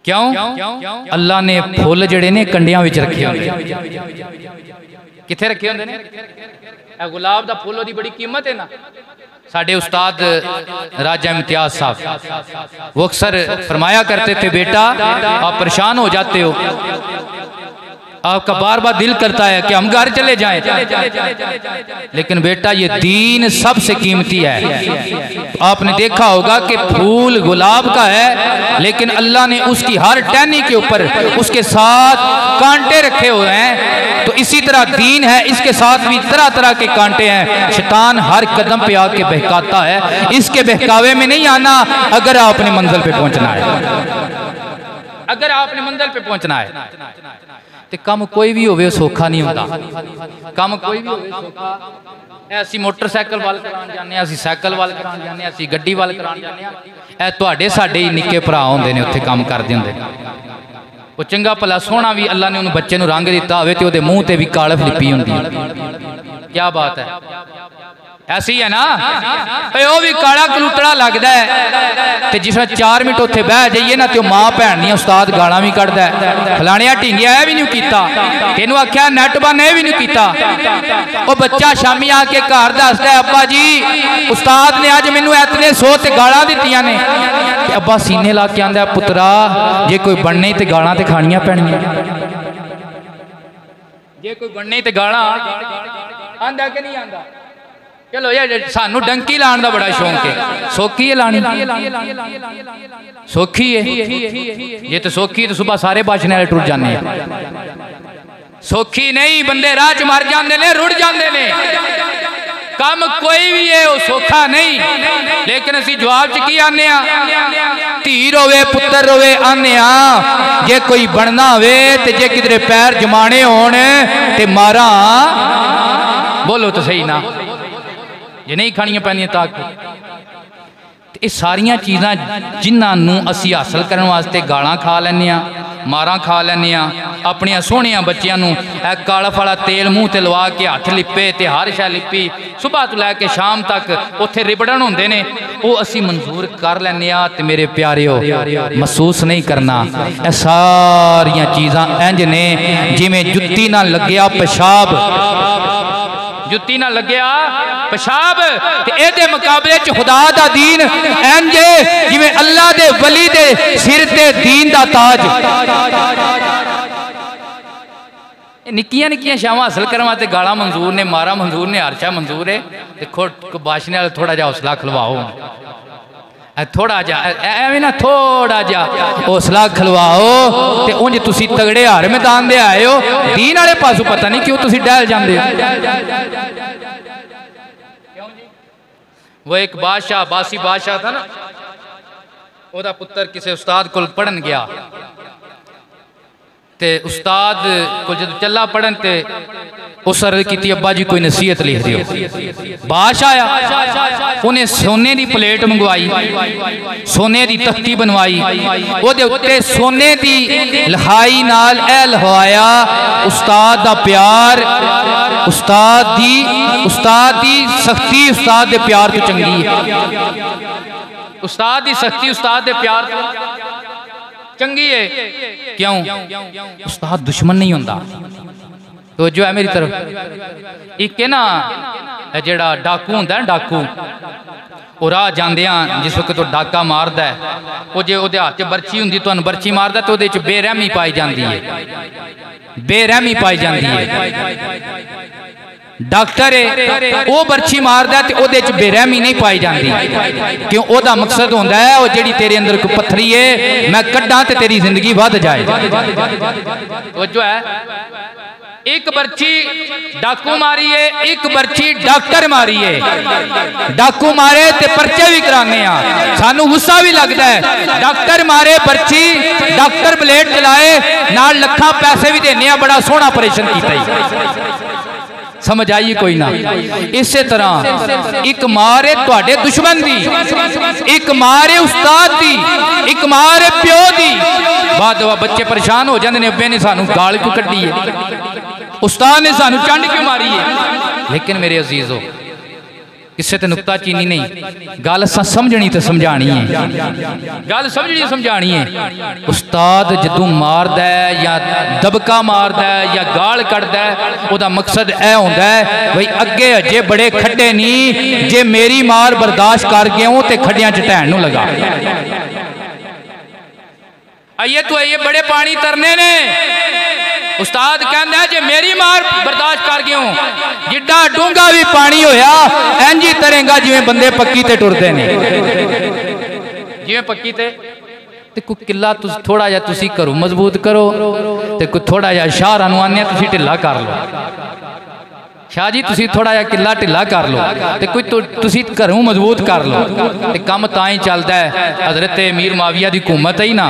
क्यों? अल्लाह ने फुल जड़े ने कंडियां विच रखे होंदे। किथे रखे होंदे ने? गुलाब दा फुल ओदी बड़ी कीमत है ना। साडे उस्ताद राजा इम्तियाज साहब वो अक्सर फरमाया करते थे, बेटा आप परेशान हो जाते हो, आपका बार बार दिल करता है कि हम घर चले जाएं, लेकिन बेटा ये दीन सबसे कीमती है। आपने देखा होगा कि फूल गुलाब का है, लेकिन अल्लाह ने उसकी हर टहनी के ऊपर उसके साथ कांटे रखे हुए हैं। तो इसी तरह दीन है, इसके साथ भी तरह तरह के कांटे हैं। शैतान हर कदम पे आके बहकाता है, इसके बहकावे में नहीं आना अगर आपने मंजिल पे पहुंचना है। अगर आपने मंजिल पे पहुंचना है तो कम कोई भी होवे सौखा नहीं होता। कम कोई भी होवे सौखा, ऐसी मोटरसाइकिल वाल करान जाने, असी साइकिल वाल करान जाने, असी गड्डी वाल करान जाने, ऐ तुहाडे साडे ही निक्के भरा होंदे ने उत्थे काम करदे होंदे। वो चंगा भला सोहना भी अल्लाह ने उन्हें बच्चे नूं रंग दिता होवे ते ओहदे मूँह ते भी कालफ लिपी हुंदी है। क्या बात है, ऐसी है ना। वो भी काला कलूटड़ा लगता है, तो जिस 4 मिनट उत्थे बह जाइए ना तो माँ भैन दी उस्ताद गालां भी कढ़दा है, फलाणिया ढींगिया है भी नहीं कीता, तेनू आख्या नैट बन है भी नहीं कीता। वो बच्चा शामी आके घर दसदा है, अब्बा जी उस्ताद ने अज मैनू इतने 100 ते गालां दित्तियां ने। अब्बा सीने ला के आंदा, पुत्रा जे कोई बनने ते गालां ते खानियां पैणियां, जे कोई बनने ते गालां आंदा कि नहीं आंदा। चलो यार सानू डंकी लाने का बड़ा शौक है। सौखी है लानी, सौखी है ये तो सौखी तो सुबह सारे बाशने वाले टुट जाने। सौखी नहीं, बंदे राह च मर जाते ने, रुड़ जाते ने। काम कोई भी है वो सौखा नहीं, लेकिन असी जवाब च की आने, धी रोवे पुत्र रोवे आने। जे कोई बनना होवे ते जे किधरे पैर जमाने होने ते मारा, बोलो तो सही ना, जे नहीं खानिया पैनिया ताकत। ये सारिया चीज़ां जिन्होंने असी हासिल करने वास्ते गालां खा लैने, मारां खा लैने, अपने सोहने बच्चों नूं कालफ वाला तेल मूँह ते लवा के हथ लिपे ते हर शै लिपी, सुबह तो लैके शाम तक उत्थे रिबड़न होंदे ने, वो असी मंजूर कर लैने। ते मेरे प्यारिओ महसूस नहीं करना, ये सारिया चीज़ां इंज ने जिवें जुत्ती ना लग्या पेशाब, जुत्ती ना लग्या पेशाब। ए मुकाबले च खुदा दा दीन इंज जिवें अल्लाह दे वली दे सिर ते दीन दा ताज। निक्कियां निक्कियां शावां हासिल करने वास्ते गालां मंजूर ने, मारा मंजूर ने, हर शै मंजूर है। देखो बाशने वाले थोड़ा जा हौसला खलवाओ, थोड़ा जा एवं ना थोड़ा जा हौसला खलवाओ, तो उंज तुसी तगड़े हर मैदान दे आए हो। दीन वाले पासों पता नहीं क्यों तुसी डहल जाते हो। वो एक बादशाह, बासी बादशाह था ना, ओदा पुत्र किसी उस्ताद को पढ़न गया, ते उस्ताद को जब चला पढ़न ते उस अर्ज की, अब्बा जी कोई नसीहत लिख दियो। बादशाह आया, उन्हें सोने की प्लेट मंगवाई, सोने की तख्ती बनवाई, ओदे उत्ते सोने की लिखाई नाल ए लिखवाया उस्ताद दा प्यार, उस्ताद दी सख्ती उस्ताद दे प्यार तो चंगी है। उस्ताद दी सख्ती उस्ताद दे प्यार तो चंगी है। क्यों? उस्ताद दुश्मन नहीं होता। तो जो है मेरी तरफ एक है ना, जेड़ा डाकू होंदा है, डाकू वो राह जांदियां जिस वक्त तो डाका मारदा है, वो जे उहदे हाथ च बरछी हुंदी, तुहानूं बरछी मारदा तो उहदे च बेरहमी पाई जाती है, बेरहमी पाई जाती है। डॉक्टर है वो बरछी मारदा है तो उहदे च बेरहमी नहीं पाई जाती, क्यों? ओहदा मकसद होंदा है वो जेड़ी तेरे अंदर कोई पत्थरी है मैं कड्डां ते तेरी जिंदगी वध जाए। वो जो है एक बर्ची डाकू मारी है, एक बर्ची डॉक्टर मारी है। डाकू मारे ते पर्चे भी कराने, सानू गुस्सा भी लगता है। डॉक्टर मारे बर्ची, डॉक्टर ब्लेड चलाए, नाल लखा पैसे भी देने, बड़ा सोहना ऑपरेशन किया। समझ आइए कोई ना। इस तरह एक मारे तुहाडे दुश्मन दी, एक मारे उस्ताद दी, एक मारे प्यो दी। बाद बच्चे परेशान हो जाते हैं, अब्बे ने सानू गाल क्यों कड्डी है, उस्ताद ने सानू चंड क्यों मारी है। लेकिन मेरे अजीजों किसी ते नुकता चीनी नहीं, गल समझनी तो समझानी है, गल समझनी समझानी है। उस्ताद जदों मारदा है या दबका मारदा है या गाल कढ़दा है, उहदा मकसद यह होंदा है भाई अगे अजे बड़े खड्डे नहीं, जे मेरी मार बर्दाश्त कर गए हो तो खड्डियां च ढहण नूं लगा। आइए तो आइए बड़े पानी तरने ने, उस्ताद कहता है जे मेरी मार बर्दाश्त कर गए हो, जिड्डा डूंगा भी पानी होया इंज ही तरेगा जिवें बंदे पक्की ते टुरदे ने, जिवें पक्की ते कोई किला थोड़ा जा तुसी घरों मजबूत करो ते कोई थोड़ा जा शाहरां नूं आने तुसी ढिला कर लो। शाह जी तुसी थोड़ा जा किला ढिला कर लो ते कोई तुसी घरों मजबूत कर लो ते काम तां ही चलदा है। हजरत मीर माविया दी हुकूमत है ही ना,